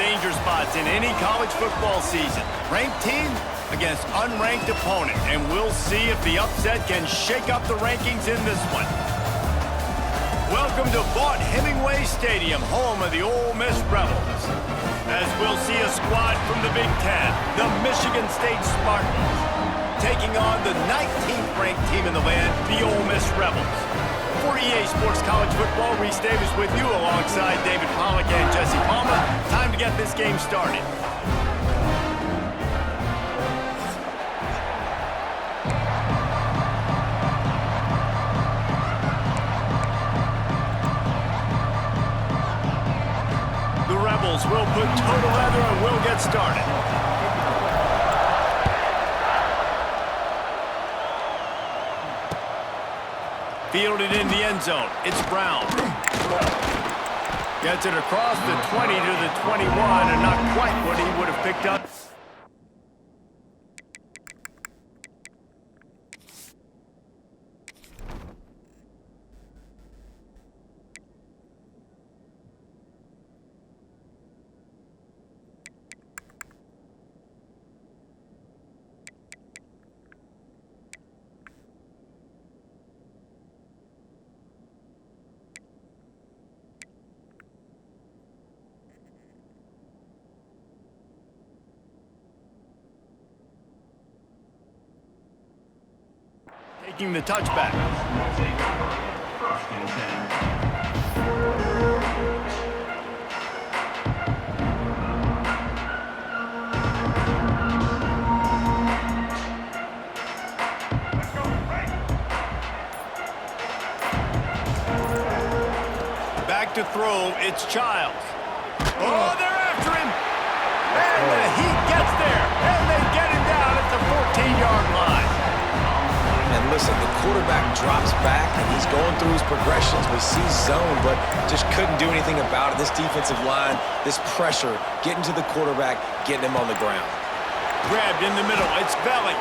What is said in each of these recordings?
danger spots in any college football season. Ranked team against unranked opponent, and we'll see if the upset can shake up the rankings in this one. Welcome to Vaught-Hemingway Stadium, home of the Ole Miss Rebels. As we'll see a squad from the Big Ten, the Michigan State Spartans, taking on the 19th ranked team in the land, the Ole Miss Rebels. For EA Sports College Football, Reese Davis with you alongside David Pollack and Jesse Palmer. Time to get this game started. The Rebels will put total leather and we'll get started. Fielded in the end zone. It's Brown. Gets it across the 20 to the 21, and not quite what he would have picked up. Taking the touchback. Back to throw, it's Childs. Oh, they're after him! And he gets there, and they get him down at the 14-yard line. And listen, the quarterback drops back, and he's going through his progressions. We see zone, but just couldn't do anything about it. This defensive line, this pressure, getting to the quarterback, getting him on the ground. Grabbed in the middle, it's Belly.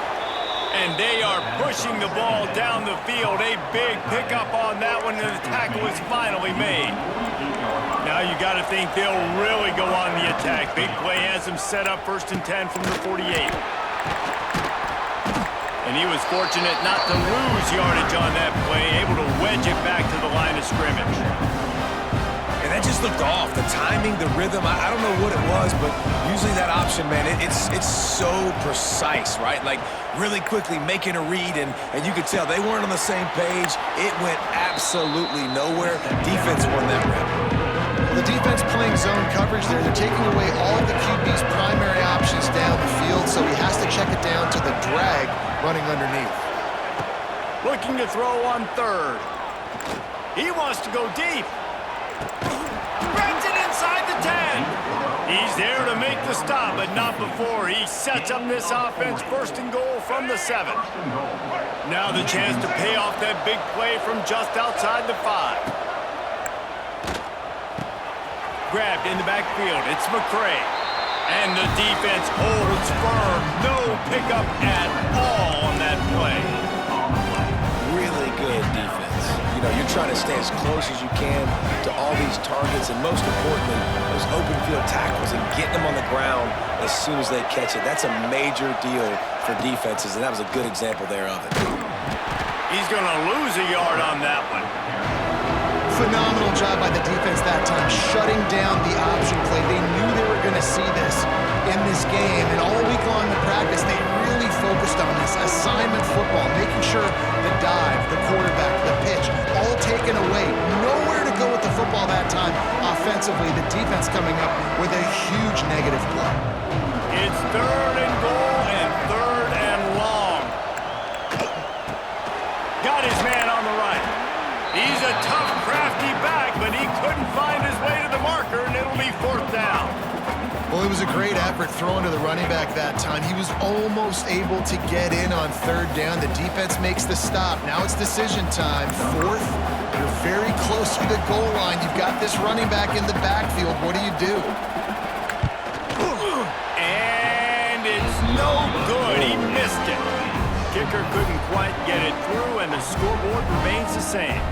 And they are pushing the ball down the field. A big pickup on that one, and the tackle is finally made. Now you got to think they'll really go on the attack. Big play has them set up 1st and 10 from the 48. And he was fortunate not to lose yardage on that play, able to wedge it back to the line of scrimmage. And that just looked off. The timing, the rhythm, I don't know what it was, but usually that option, man, it's so precise, right? Like really quickly making a read, and you could tell they weren't on the same page. It went absolutely nowhere. Defense won that rep. The defense playing zone coverage there. They're taking away all of the QB's primary options down the field, so he has to check it down to the drag running underneath. Looking to throw on 3rd. He wants to go deep. Grabs it inside the 10. He's there to make the stop, but not before. He sets up this offense 1st and goal from the 7. Now the chance to pay off that big play from just outside the 5. Grabbed in the backfield, it's McCray. And the defense holds firm. No pickup at all on that play. Really good defense. You know, you're trying to stay as close as you can to all these targets, and most importantly, those open field tackles and getting them on the ground as soon as they catch it. That's a major deal for defenses, and that was a good example there of it. He's going to lose a yard on that one. Phenomenal job by the defense that time, shutting down the option play. They knew they were going to see this in this game, and all week long in practice, they really focused on this assignment football, making sure the dive, the quarterback, the pitch, all taken away. Nowhere to go with the football that time offensively. The defense coming up with a huge negative play. It's 3rd and goal and 3rd and long. Got his man on the right. He's a tough, crafty back, but he couldn't find his way to the marker, and it'll be 4th down. Well, it was a great effort throwing to the running back that time. He was almost able to get in on 3rd down. The defense makes the stop. Now it's decision time. 4th, you're very close to the goal line. You've got this running back in the backfield. What do you do? And it's no good. He missed it. Kicker couldn't quite get it through, and the scoreboard remains the same.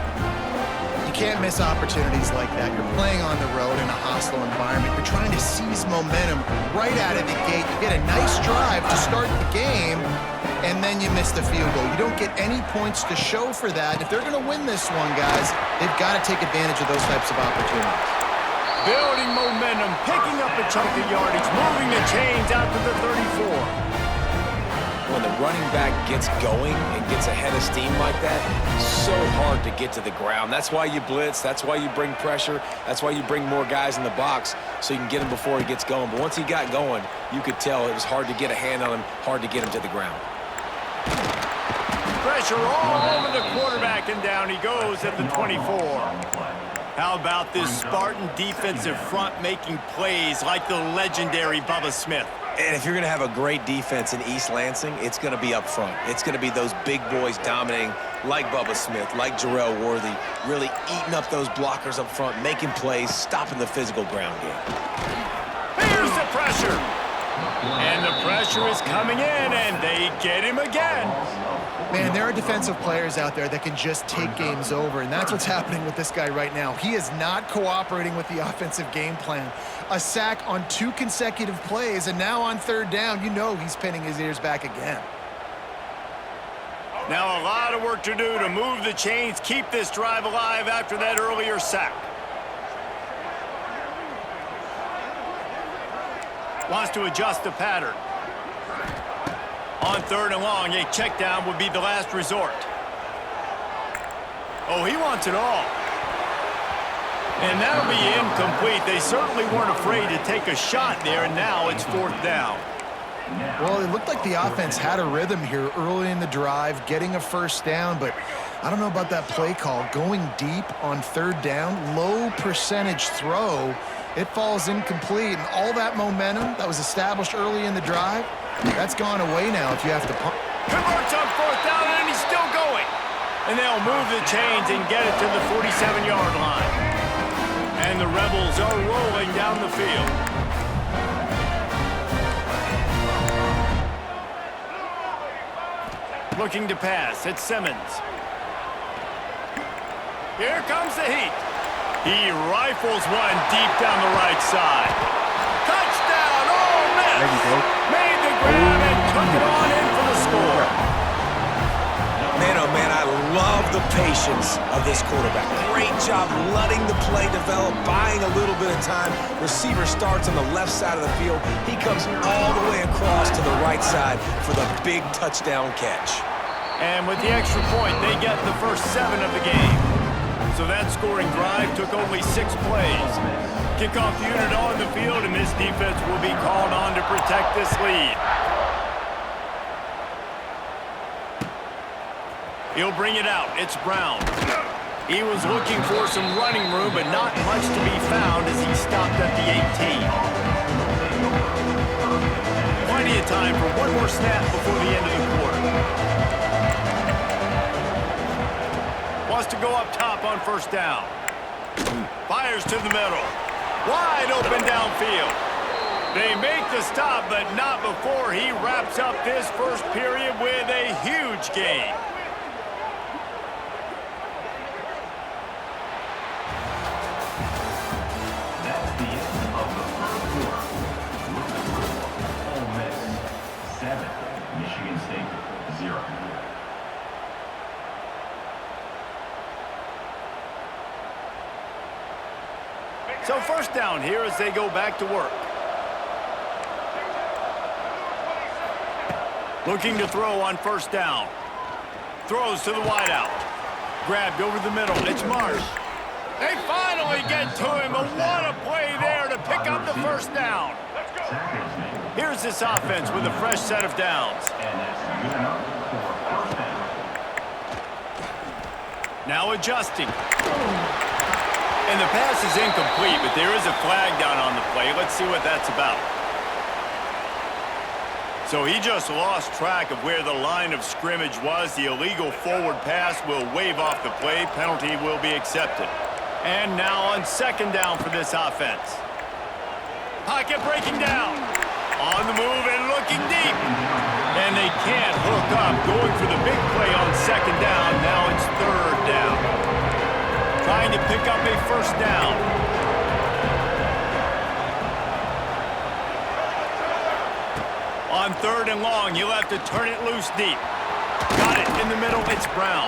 can't miss opportunities like that. You're playing on the road in a hostile environment. You're trying to seize momentum right out of the gate. You get a nice drive to start the game, and then you miss the field goal. You don't get any points to show for that. If they're going to win this one, guys, they've got to take advantage of those types of opportunities. Building momentum, picking up a chunk of yardage, moving the chains out to the 34. When the running back gets going and gets ahead of steam like that, so hard to get to the ground. That's why you blitz. That's why you bring pressure. That's why you bring more guys in the box so you can get him before he gets going. But once he got going, you could tell it was hard to get a hand on him, hard to get him to the ground. Pressure all over the quarterback, and down he goes at the 24. How about this Spartan defensive front making plays like the legendary Bubba Smith? And if you're going to have a great defense in East Lansing, it's going to be up front. It's going to be those big boys dominating like Bubba Smith, like Jarrell Worthy, really eating up those blockers up front, making plays, stopping the physical ground game. Here's the pressure. And the pressure is coming in, and they get him again. Man, there are defensive players out there that can just take games over, and that's what's happening with this guy right now. He is not cooperating with the offensive game plan. A sack on 2 consecutive plays, and now on 3rd down, you know he's pinning his ears back again. Now a lot of work to do to move the chains, keep this drive alive after that earlier sack. Wants to adjust the pattern. On 3rd and long, a check down would be the last resort. Oh, he wants it all. And that'll be incomplete. They certainly weren't afraid to take a shot there, and now it's 4th down. Well, it looked like the offense had a rhythm here early in the drive, getting a 1st down, but I don't know about that play call. Going deep on 3rd down, low percentage throw, it falls incomplete, and all that momentum that was established early in the drive, that's gone away now if you have to pump. Converts on 4th down, and he's still going. And they'll move the chains and get it to the 47-yard line. And the Rebels are rolling down the field. Looking to pass, it's Simmons. Here comes the heat. He rifles one deep down the right side. Touchdown, Ole Miss! Made the grab and took it on in for the score. Man, oh man, I love the patience of this quarterback. Great job letting the play develop, buying a little bit of time. Receiver starts on the left side of the field. He comes all the way across to the right side for the big touchdown catch. And with the extra point, they get the first 7 of the game. So that scoring drive took only 6 plays. Kickoff unit on the field, and this defense will be called on to protect this lead. He'll bring it out. It's Brown. He was looking for some running room, but not much to be found as he stopped at the 18. Plenty of time for one more snap before the end of the quarter. Wants to go up top on 1st down. Fires to the middle. Wide open downfield. They make the stop, but not before he wraps up this first period with a huge gain. That's the end of the first quarter. Ole Miss 7, Michigan State 0. So 1st down here as they go back to work. Looking to throw on 1st down. Throws to the wideout. Grabbed over the middle. It's Marsh. They finally get to him. But what a play there to pick up the 1st down. Here's this offense with a fresh set of downs. Now adjusting. And the pass is incomplete, but there is a flag down on the play. Let's see what that's about. So he just lost track of where the line of scrimmage was. The illegal forward pass will wave off the play. Penalty will be accepted. And now on 2nd down for this offense. Pocket breaking down. On the move and looking deep. And they can't hook up. Going for the big play on 2nd down. Now it's 3rd down. trying to pick up a first down. On 3rd and long, he'll have to turn it loose deep. Got it in the middle. It's Brown.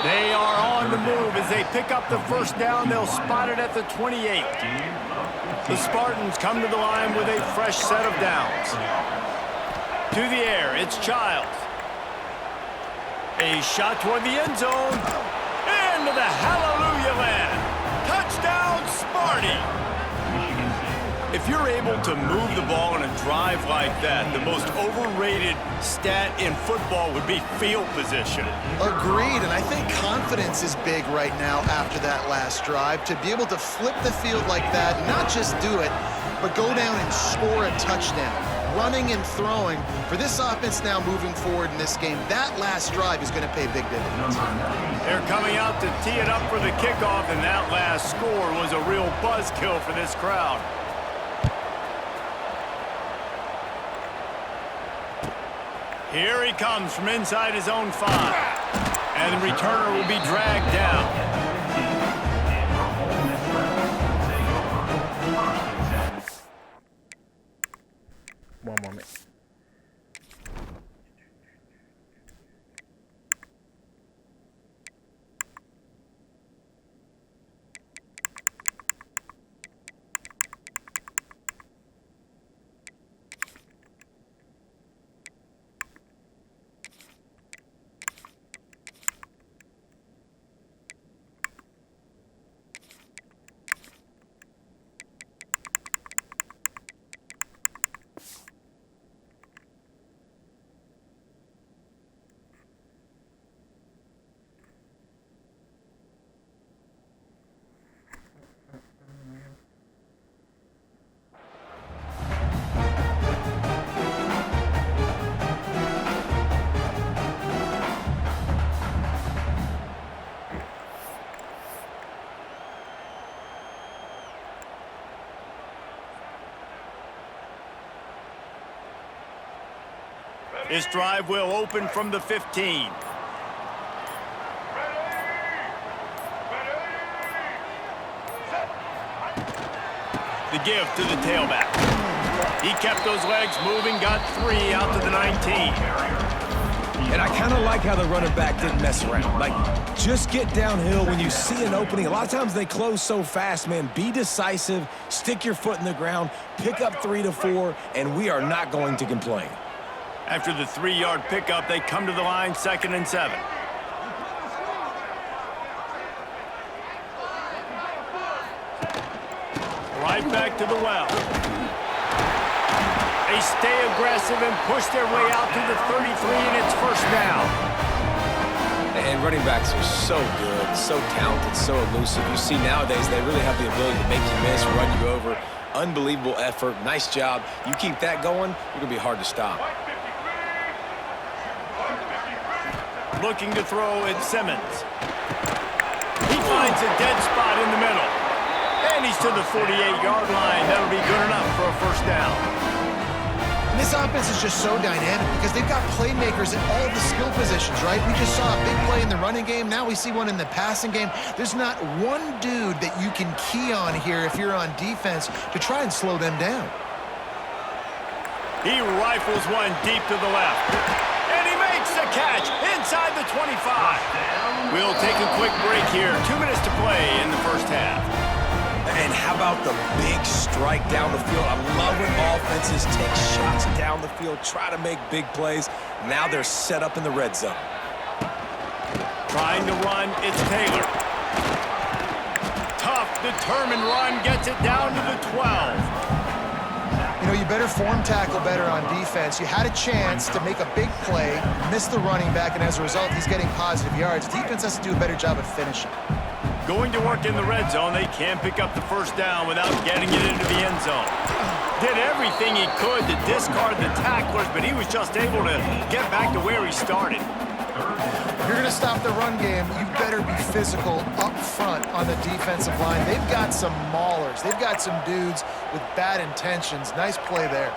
They are on the move as they pick up the first down. They'll spot it at the 28. The Spartans come to the line with a fresh set of downs. To the air, it's Childs. A shot toward the end zone. Into the hallelujah land. Touchdown, Sparty. If you're able to move the ball in a drive like that, the most overrated stat in football would be field position. Agreed, and I think confidence is big right now after that last drive. To be able to flip the field like that, not just do it, but go down and score a touchdown. Running and throwing. For this offense now moving forward in this game, that last drive is going to pay big dividends. They're coming out to tee it up for the kickoff, and that last score was a real buzzkill for this crowd. Here he comes from inside his own 5. And the returner will be dragged down. One moment. This drive will open from the 15. The give to the tailback. He kept those legs moving, got 3 out to the 19. And I kind of like how the running back didn't mess around. Like, just get downhill when you see an opening. A lot of times they close so fast, man. Be decisive, stick your foot in the ground, pick up 3 to 4, and we are not going to complain. After the 3-yard pickup, they come to the line, 2nd and 7. Right back to the well. They stay aggressive and push their way out to the 33, and it's first down. And running backs are so good, so talented, so elusive. You see nowadays they really have the ability to make you miss, run you over. Unbelievable effort. Nice job. You keep that going, you're going to be hard to stop. Looking to throw at Simmons. He finds a dead spot in the middle. And he's to the 48-yard line. That'll be good enough for a first down. And this offense is just so dynamic because they've got playmakers at all the skill positions, right? We just saw a big play in the running game. Now we see one in the passing game. There's not one dude that you can key on here if you're on defense to try and slow them down. He rifles one deep to the left. And he makes the catch inside the 25. We'll take a quick break here. 2 minutes to play in the first half. And how about the big strike down the field? I love when offenses take shots down the field, try to make big plays. Now they're set up in the red zone. Trying to run, it's Taylor. Tough, determined run, gets it down to the 12. You know, you better form tackle better on defense. You had a chance to make a big play, miss the running back, and as a result, he's getting positive yards. Defense has to do a better job of finishing. Going to work in the red zone, they can't pick up the first down without getting it into the end zone. Did everything he could to discard the tacklers, but he was just able to get back to where he started. If you're going to stop the run game, you better be physical up front on the defensive line. They've got some maulers. They've got some dudes with bad intentions. Nice play there.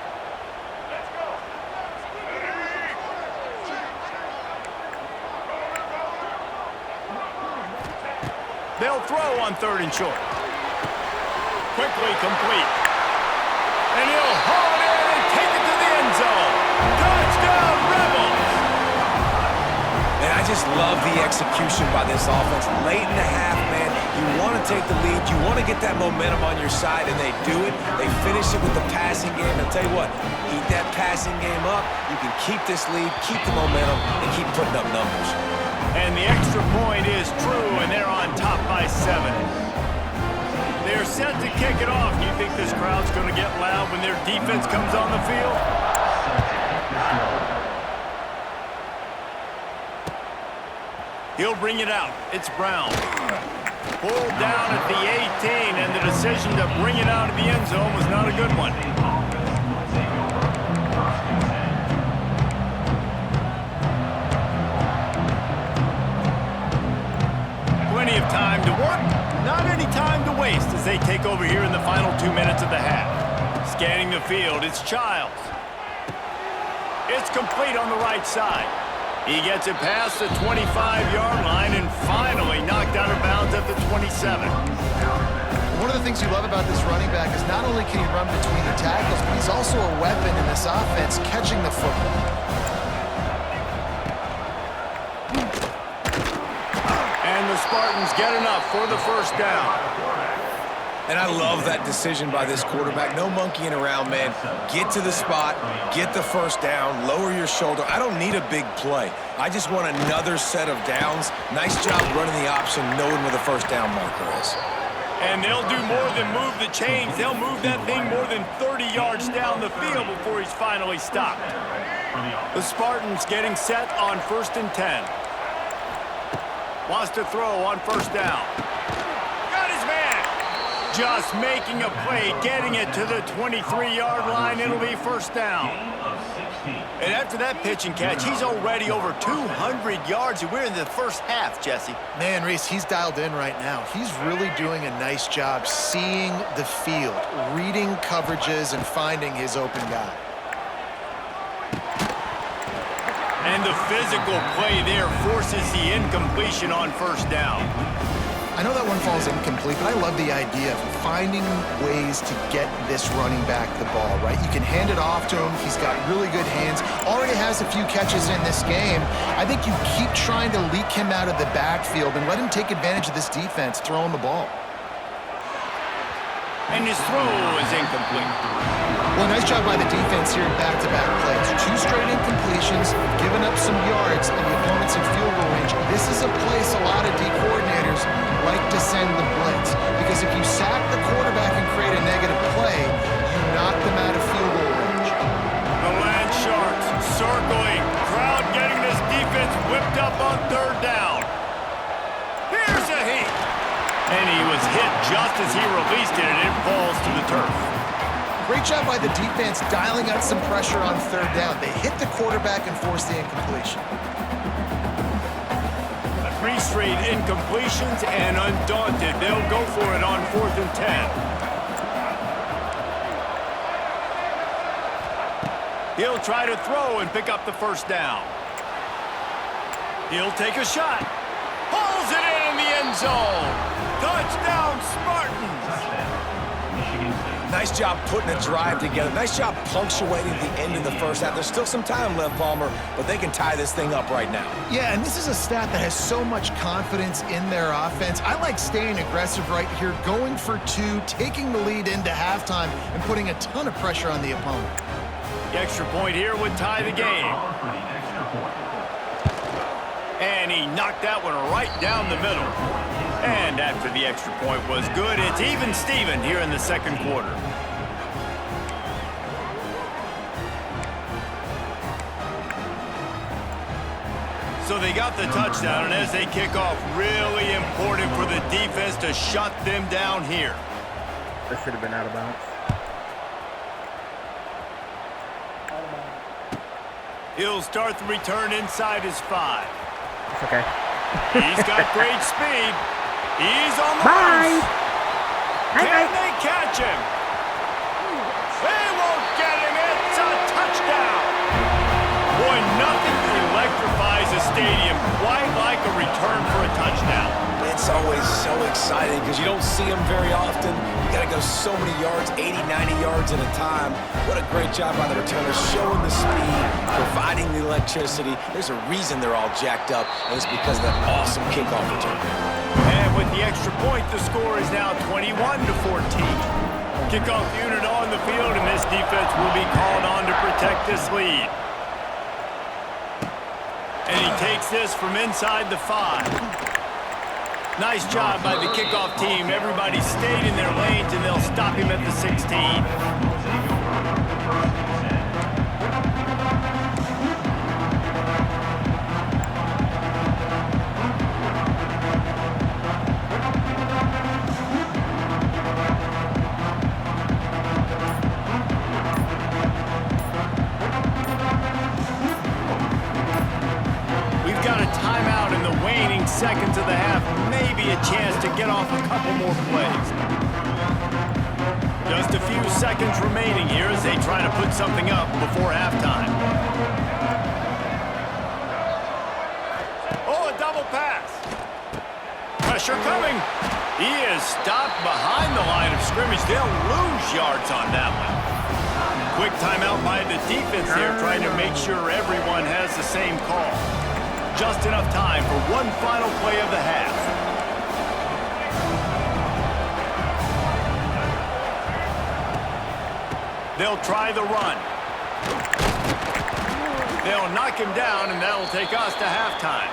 They'll throw on 3rd and short. Quickly complete. And he'll haul it in and take it to the end zone. Touchdown, Rebels! And I just love the execution by this offense. Late in the half, man, you want to take the lead. You want to get that momentum on your side, and they do it. They finish it with the passing game. I'll tell you what, keep that passing game up. You can keep this lead, keep the momentum, and keep putting up numbers. And the extra point is true, and they're on top by 7. They're set to kick it off. Do you think this crowd's going to get loud when their defense comes on the field? He'll bring it out. It's Brown. Pulled down at the 18, and the decision to bring it out of the end zone was not a good one. Plenty of time to work, not any time to waste as they take over here in the final 2 minutes of the half. Scanning the field, it's Childs. It's complete on the right side. He gets it past the 25-yard line and finally knocked out of bounds at the 27. One of the things you love about this running back is not only can he run between the tackles, but he's also a weapon in this offense catching the football. And the Spartans get enough for the first down. And I love that decision by this quarterback. No monkeying around, man. Get to the spot, get the first down, lower your shoulder. I don't need a big play. I just want another set of downs. Nice job running the option, knowing where the first down marker is. And they'll do more than move the chains. They'll move that thing more than 30 yards down the field before he's finally stopped. The Spartans getting set on 1st and 10. Wants to throw on first down. Got his man. Just making a play, getting it to the 23-yard line. It'll be first down. And after that pitch and catch, he's already over 200 yards, and we're in the first half, Jesse. Man, Reese, he's dialed in right now. He's really doing a nice job seeing the field, reading coverages, and finding his open guy. And the physical play there forces the incompletion on first down. I know that one falls incomplete, but I love the idea of finding ways to get this running back the ball, right? You can hand it off to him. He's got really good hands. Already has a few catches in this game. I think you keep trying to leak him out of the backfield and let him take advantage of this defense throwing the ball. And his throw is incomplete. Well, nice job by the defense here in back-to-back plays. 2 straight incompletions, giving up some yards, and the opponent's in field goal range. This is a place a lot of D coordinators like to send the blitz, because if you sack the quarterback and create a negative play, you knock them out of field goal range. The Land Sharks circling. Crowd getting this defense whipped up on 3rd down. Here's a hit. And he was hit just as he released it, and it falls to the turf. Great job by the defense dialing out some pressure on 3rd down. They hit the quarterback and forced the incompletion. 3 straight incompletions, and undaunted, they'll go for it on 4th and 10. He'll try to throw and pick up the first down. He'll take a shot. Pulls it in the end zone. Touchdown, Spartans. Nice job putting a drive together. Nice job punctuating the end of the first half. There's still some time left, Palmer, but they can tie this thing up right now. Yeah, and this is a stat that has so much confidence in their offense. I like staying aggressive right here, going for 2, taking the lead into halftime, and putting a ton of pressure on the opponent. The extra point here would tie the game. And he knocked that one right down the middle. And after the extra point was good, it's even Steven here in the second quarter. So they got the touchdown, and as they kick off, really important for the defense to shut them down here. That should have been out of bounds. He'll start the return inside his 5. It's okay. He's got great speed. He's on the Bye. loose. Can they catch him? They won't get him. It's a touchdown. Boy, nothing electrifies a stadium quite like a return for a touchdown. It's always so exciting because you don't see them very often. You got to go so many yards, 80, 90 yards at a time. What a great job by the returners, showing the speed, providing the electricity. There's a reason they're all jacked up, and it's because of that awesome kickoff return. And with the extra point, the score is now 21-14. Kickoff unit on the field, and this defense will be called on to protect this lead. And he takes this from inside the 5. Nice job by the kickoff team. Everybody stayed in their lanes, and they'll stop him at the 16. Seconds of the half, maybe a chance to get off a couple more plays. Just a few seconds remaining here as they try to put something up before halftime. Oh, a double pass. Pressure coming. He is stopped behind the line of scrimmage. They'll lose yards on that one. Quick timeout by the defense here, trying to make sure everyone has the same call. Just enough time for one final play of the half. They'll try the run. They'll knock him down, and that'll take us to halftime.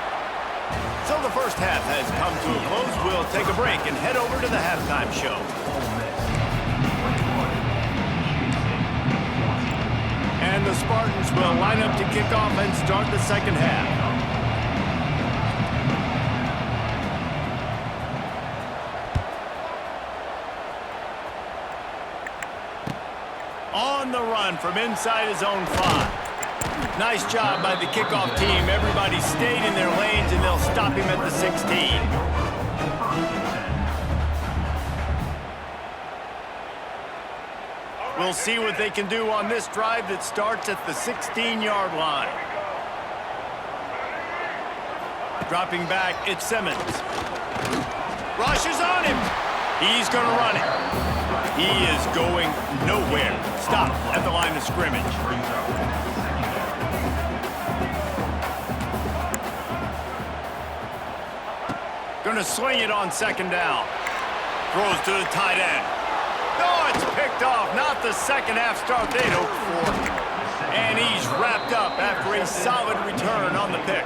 So the first half has come to a close. We'll take a break and head over to the halftime show. And the Spartans will line up to kick off and start the second half. On the run from inside his own 5. Nice job by the kickoff team. Everybody stayed in their lanes, and they'll stop him at the 16. We'll see what they can do on this drive that starts at the 16-yard line. Dropping back, it's Simmons. Rush is on him. He's going to run it. He is going nowhere. Stop at the line of scrimmage. Going to sling it on second down. Throws to the tight end. No, it's picked off. Not the second half start they'd hoped for. And he's wrapped up after a solid return on the pick.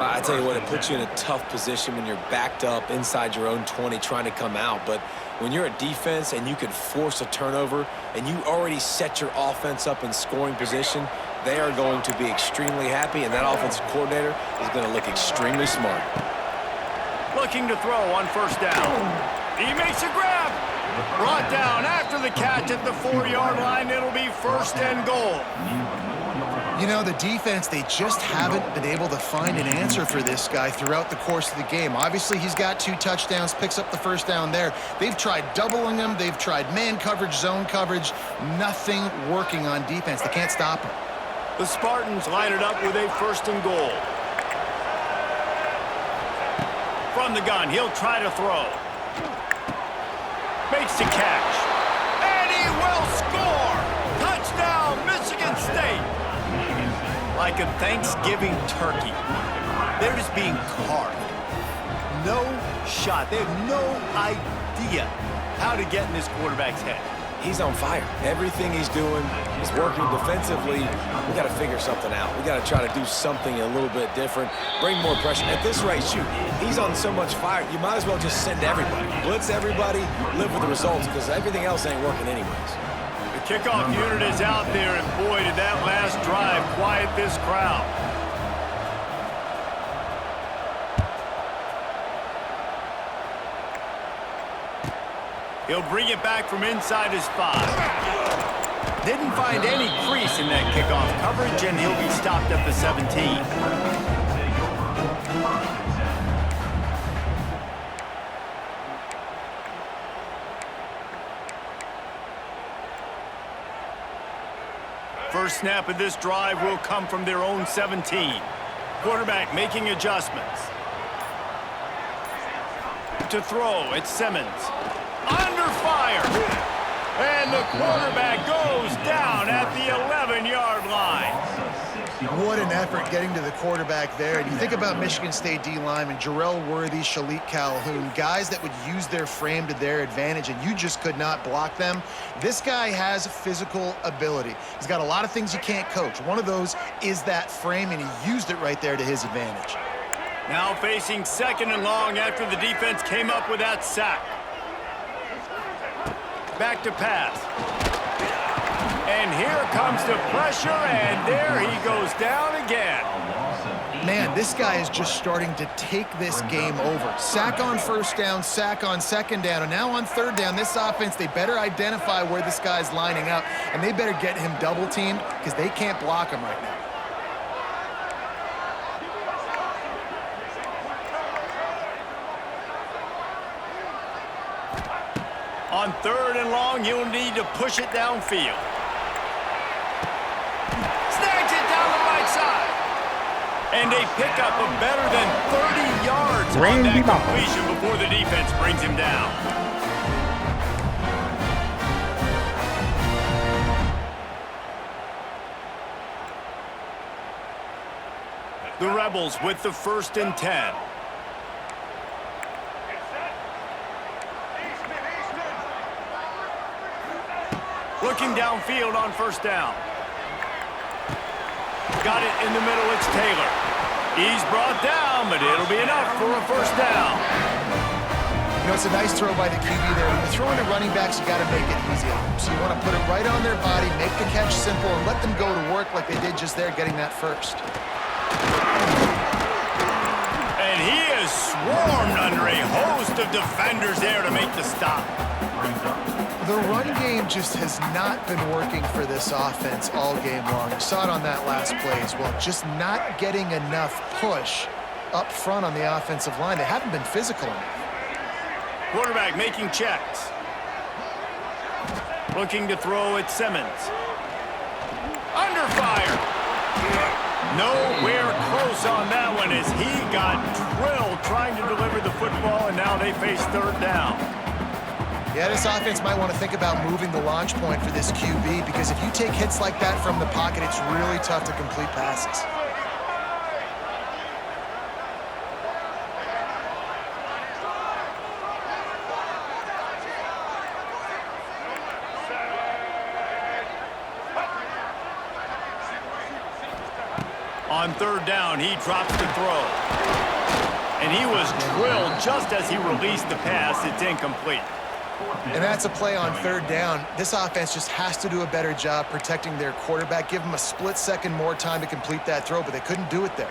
I tell you what, it puts you in a tough position when you're backed up inside your own 20 trying to come out. But when you're a defense and you can force a turnover and you already set your offense up in scoring position, they are going to be extremely happy, and that offensive coordinator is going to look extremely smart. Looking to throw on first down. He makes a grab. Brought down after the catch at the 4-yard line. It'll be first and goal. You know, the defense, they just haven't been able to find an answer for this guy throughout the course of the game. Obviously, he's got 2 touchdowns, picks up the first down there. They've tried doubling him. They've tried man coverage, zone coverage. Nothing working on defense. They can't stop him. The Spartans line it up with a first and goal. From the gun, he'll try to throw. Makes the catch. And he will score! Touchdown, Michigan State! Like a Thanksgiving turkey. They're just being carved. No shot. They have no idea how to get in this quarterback's head. He's on fire. Everything he's doing is working defensively. We got to figure something out. We got to try to do something a little bit different. Bring more pressure. At this rate, shoot, he's on so much fire, you might as well just send everybody. Blitz everybody, live with the results, because everything else ain't working anyways. The kickoff unit is out there, and boy, did that last drive quiet this crowd. He'll bring it back from inside his 5. Didn't find any crease in that kickoff coverage, and he'll be stopped at the 17. First snap of this drive will come from their own 17. Quarterback making adjustments. to throw. It's Simmons. Under fire. And the quarterback goes down at the 11-yard line. What an effort getting to the quarterback there. And you think about Michigan State D linemen, Jarrell Worthy, Shalik Calhoun, guys that would use their frame to their advantage, and you just could not block them. This guy has physical ability. He's got a lot of things you can't coach. One of those is that frame, and he used it right there to his advantage. Now facing 2nd and long after the defense came up with that sack. Back to pass. And here comes the pressure, and there he goes down again. Man, this guy is just starting to take this game over. Sack on 1st down, sack on 2nd down, and now on 3rd down, this offense, they better identify where this guy's lining up, and they better get him double-teamed because they can't block him right now. On 3rd and long, you'll need to push it downfield. Snags it down the right side. And a pickup of better than 30 yards on that completion before the defense brings him down. The Rebels with the 1st and 10. Looking downfield on 1st down. Got it in the middle, it's Taylor. He's brought down, but it'll be enough for a 1st down. You know, it's a nice throw by the QB there. When you're throwing to running backs, you got to make it easy on them. So you want to put it right on their body, make the catch simple, and let them go to work like they did just there, getting that 1st. And he is swarmed under a host of defenders there to make the stop. The run game just has not been working for this offense all game long. You saw it on that last play as well. Just not getting enough push up front on the offensive line. They haven't been physical enough. Quarterback making checks. Looking to throw at Simmons. Under fire. Nowhere close on that one as he got drilled trying to deliver the football, and now they face 3rd down. Yeah, this offense might want to think about moving the launch point for this QB, because if you take hits like that from the pocket, it's really tough to complete passes. On 3rd down, he drops the throw. And he was drilled just as he released the pass. It's incomplete. And that's a play on 3rd down. This offense just has to do a better job protecting their quarterback. Give them a split second more time to complete that throw, but they couldn't do it there.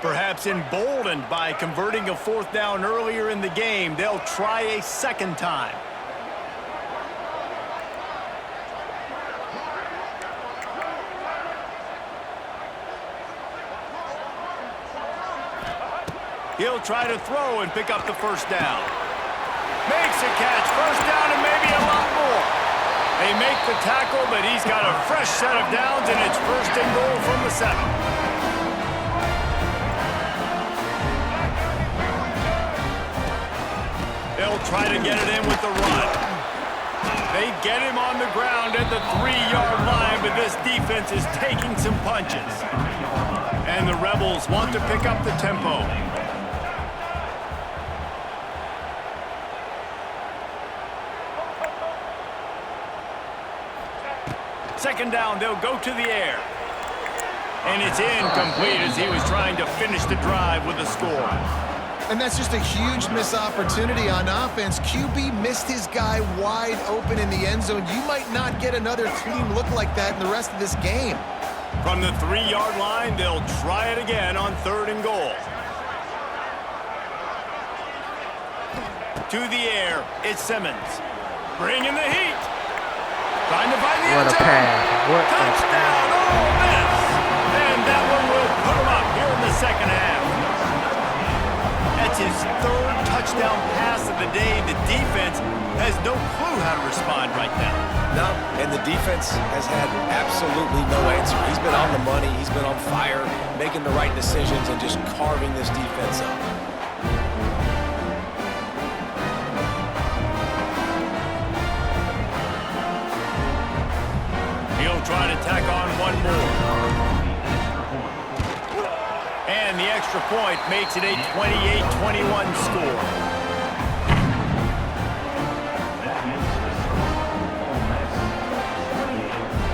Perhaps emboldened by converting a 4th down earlier in the game, they'll try a 2nd time. He'll try to throw and pick up the 1st down. Makes a catch, 1st down and maybe a lot more. They make the tackle, but he's got a fresh set of downs, and it's 1st and goal from the 7. They'll try to get it in with the run. They get him on the ground at the 3-yard line, but this defense is taking some punches. And the Rebels want to pick up the tempo. 2nd down, they'll go to the air. And it's incomplete as he was trying to finish the drive with a score. And that's just a huge missed opportunity on offense. QB missed his guy wide open in the end zone. You might not get another clean look like that in the rest of this game. From the 3-yard line, they'll try it again on 3rd and goal. To the air, it's Simmons. Bringing the heat. Trying to find the end zone. Touchdown, Ole Miss. And that one will put him up here in the 2nd half. That's his 3rd touchdown pass of the day. The defense has no clue how to respond right now. No, and the defense has had absolutely no answer. He's been on the money, he's been on fire, making the right decisions and just carving this defense up. He'll try to tack on one more. And the extra point makes it a 28-21 score.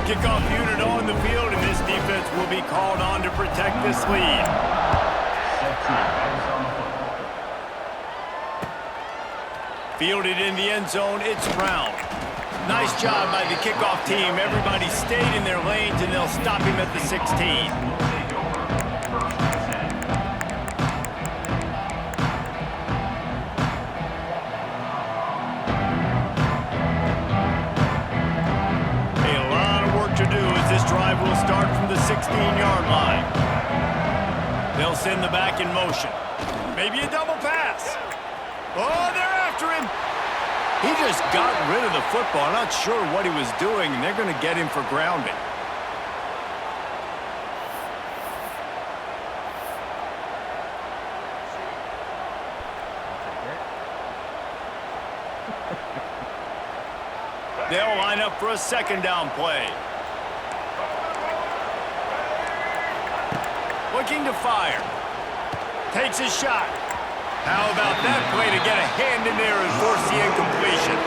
Kickoff unit on the field, and this defense will be called on to protect this lead. Fielded in the end zone, it's Brown. Nice job by the kickoff team. Everybody stayed in their lanes, and they'll stop him at the 16. Will start from the 16-yard line. They'll send the back in motion. Maybe a double pass. Oh, they're after him. He just got rid of the football. Not sure what he was doing, and they're going to get him for grounding. They'll line up for a second down play. Looking to fire. Takes a shot. How about that play to get a hand in there and force the incompletion?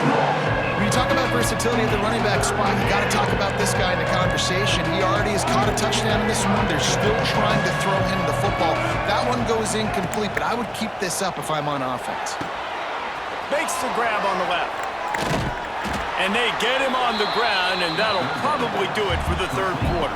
When you talk about versatility at the running back spot, you got to talk about this guy in the conversation. He already has caught a touchdown in this one. They're still trying to throw him the football. That one goes incomplete, but I would keep this up if I'm on offense. Makes the grab on the left. And they get him on the ground, and that'll probably do it for the third quarter.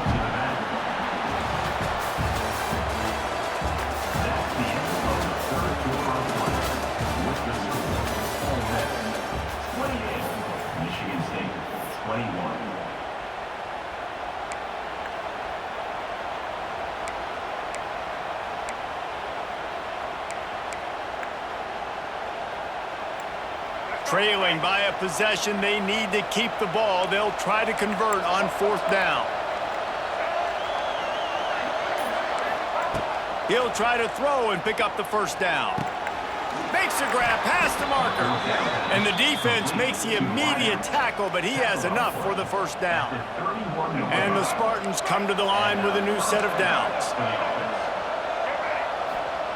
Trailing by a possession, they need to keep the ball. They'll try to convert on fourth down. He'll try to throw and pick up the first down. Makes a grab past the marker. And the defense makes the immediate tackle, but he has enough for the first down. And the Spartans come to the line with a new set of downs.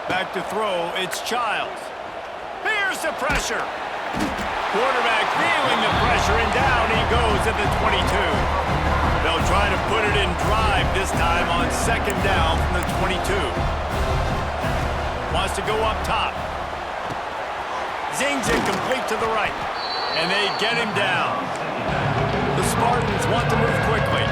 Back to throw, it's Childs. Here's the pressure. Quarterback feeling the pressure, and down he goes at the 22. They'll try to put it in drive this time on second down from the 22. Wants to go up top. Zings it complete to the right, and they get him down. The Spartans want to move quickly.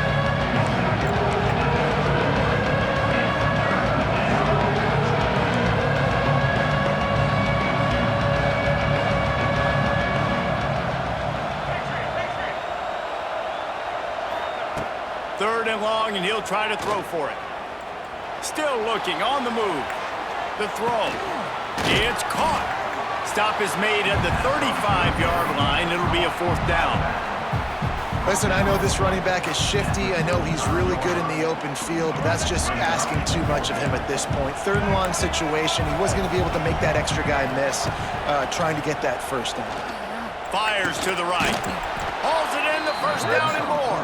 Third and long, and he'll try to throw for it. Still looking, on the move. The throw. It's caught. Stop is made at the 35-yard line. It'll be a fourth down. Listen, I know this running back is shifty. I know he's really good in the open field, but that's just asking too much of him at this point. Third and long situation. He wasn't going to be able to make that extra guy miss, trying to get that first down. Fires to the right. Hauls it in, the first down and more.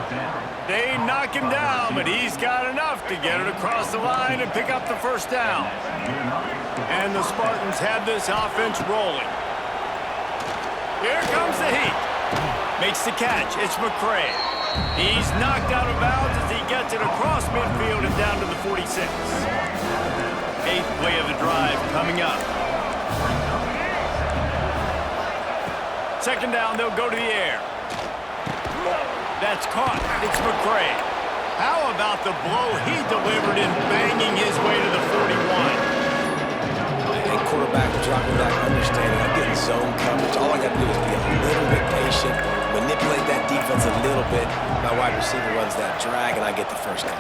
They knock him down, but he's got enough to get it across the line and pick up the first down. And the Spartans have this offense rolling. Here comes the heat. Makes the catch. It's McCray. He's knocked out of bounds as he gets it across midfield and down to the 46. Eighth play of the drive coming up. Second down, they'll go to the air. That's caught. It's McCray. How about the blow he delivered in banging his way to the 41? And quarterback dropping back, understanding I'm getting zone coverage. All I got to do is be a little bit patient, manipulate that defense a little bit. My wide receiver runs that drag, and I get the first down.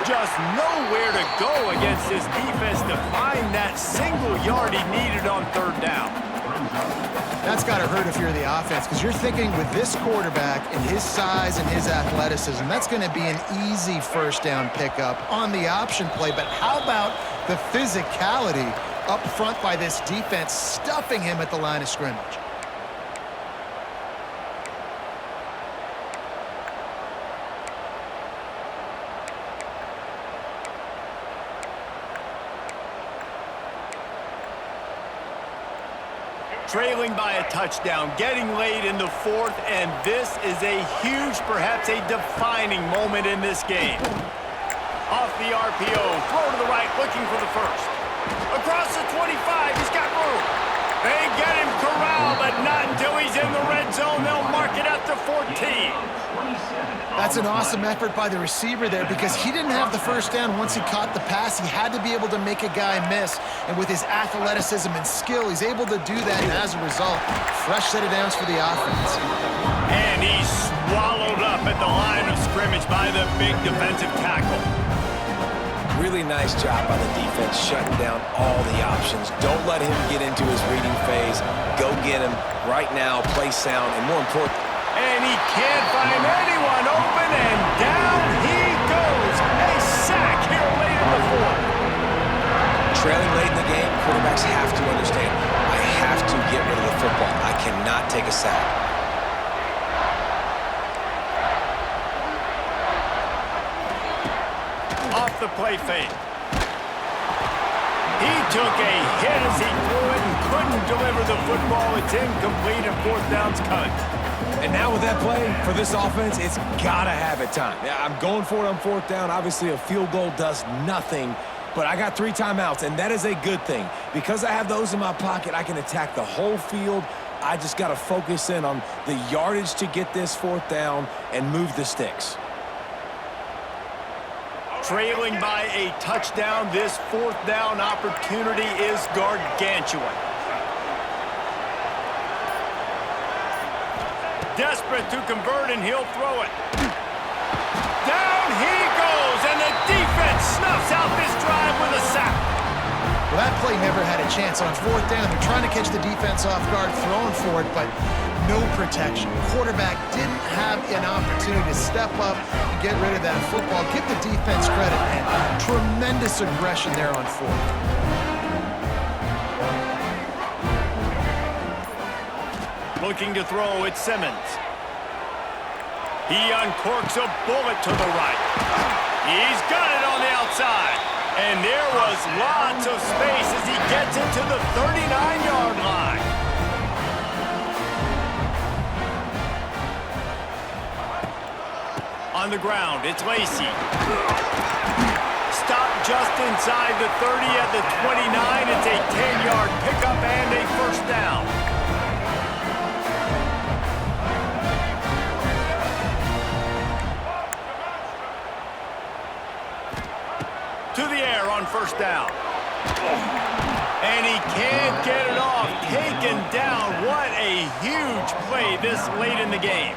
Just nowhere to go against this defense to find that single yard he needed on third down. That's got to hurt if you're the offense, because you're thinking with this quarterback and his size and his athleticism, that's going to be an easy first down pickup on the option play. But how about the physicality up front by this defense, stuffing him at the line of scrimmage? Trailing by a touchdown, getting late in the fourth, and this is a huge, perhaps a defining moment in this game. Off the RPO, throw to the right, looking for the first. Across the 25, he's got room. They get him corralled, but not until he's in the red zone. They'll mark it up to 14. That's an awesome effort by the receiver there, because he didn't have the first down once he caught the pass. He had to be able to make a guy miss, and with his athleticism and skill, he's able to do that, and as a result, fresh set of downs for the offense. And he's swallowed up at the line of scrimmage by the big defensive tackle. Really nice job by the defense, shutting down all the options. Don't let him get into his reading phase. Go get him right now, play sound, and more important, and he can't find anyone open, and down he goes. A sack here late in the fourth. Trailing late in the game, quarterbacks have to understand, I have to get rid of the football. I cannot take a sack. Off the play fake. He took a hit as he threw it and couldn't deliver the football. It's incomplete, and fourth down's coming. And now with that play, for this offense, it's got to have it time. Yeah, I'm going for it on fourth down. Obviously, a field goal does nothing, but I got 3 timeouts, and that is a good thing. Because I have those in my pocket, I can attack the whole field. I just got to focus in on the yardage to get this fourth down and move the sticks. Trailing by a touchdown, this fourth down opportunity is gargantuan. Desperate to convert, and he'll throw it. Down he goes, and the defense snuffs out this drive with a sack. Well, that play never had a chance. On fourth down, they're trying to catch the defense off guard, throwing for it, but no protection. Quarterback didn't have an opportunity to step up and get rid of that football. Give the defense credit, man. Tremendous aggression there on fourth. Looking to throw, it's Simmons. He uncorks a bullet to the right. He's got it on the outside. And there was lots of space as he gets it to the 39-yard line. On the ground, it's Lacey. Stopped just inside the 30 at the 29. It's a 10-yard pickup and a first down. To the air on first down. And he can't get it off. Taken down. What a huge play this late in the game.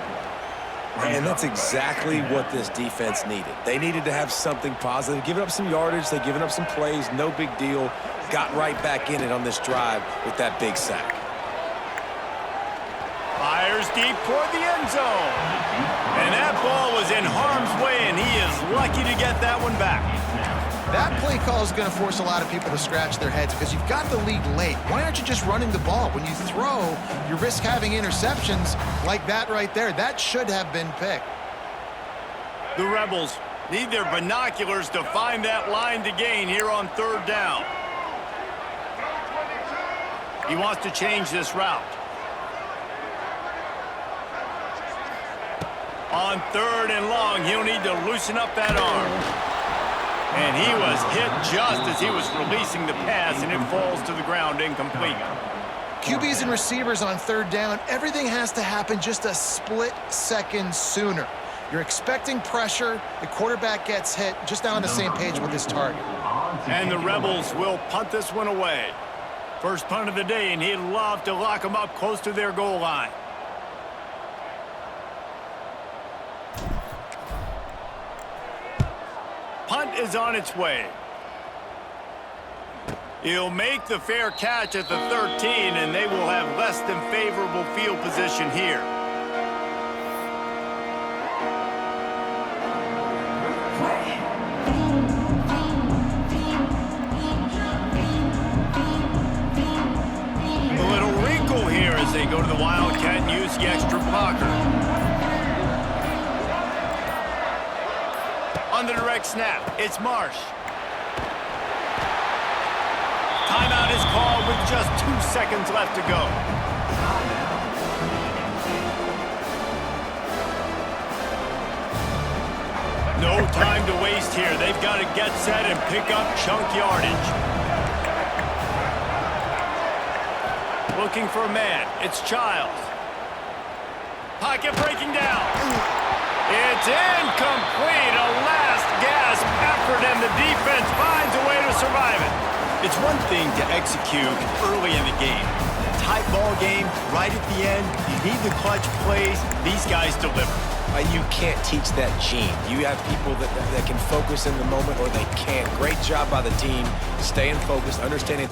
And that's exactly what this defense needed. They needed to have something positive. Giving up some yardage, they've given up some plays, no big deal. Got right back in it on this drive with that big sack. Fires deep toward the end zone. And that ball was in harm's way, and he is lucky to get that one back. That play call is going to force a lot of people to scratch their heads, because you've got the lead late. Why aren't you just running the ball? When you throw, you risk having interceptions like that right there. That should have been picked. The Rebels need their binoculars to find that line to gain here on third down. He wants to change this route. On third and long, he'll need to loosen up that arm. And he was hit just as he was releasing the pass, and it falls to the ground incomplete. QBs and receivers on third down, everything has to happen just a split second sooner. You're expecting pressure, the quarterback gets hit, just not on the same page with his target. And the Rebels will punt this one away. First punt of the day, and he'd love to lock them up close to their goal line. Punt is on its way. He'll make the fair catch at the 13, and they will have less less than favorable field position here. A little wrinkle here as they go to the Wildcat and use the extra blocker. On the direct snap, it's Marsh. Timeout is called with just 2 seconds left to go. No time to waste here. They've got to get set and pick up chunk yardage. Looking for a man. It's Childs. Pocket breaking down. It's incomplete. A last gasp effort, and the defense finds a way to survive it. It's one thing to execute early in the game. Tight ball game, right at the end. You need the clutch plays. These guys deliver. You can't teach that gene. You have people that can focus in the moment or they can't. Great job by the team, staying focused, understanding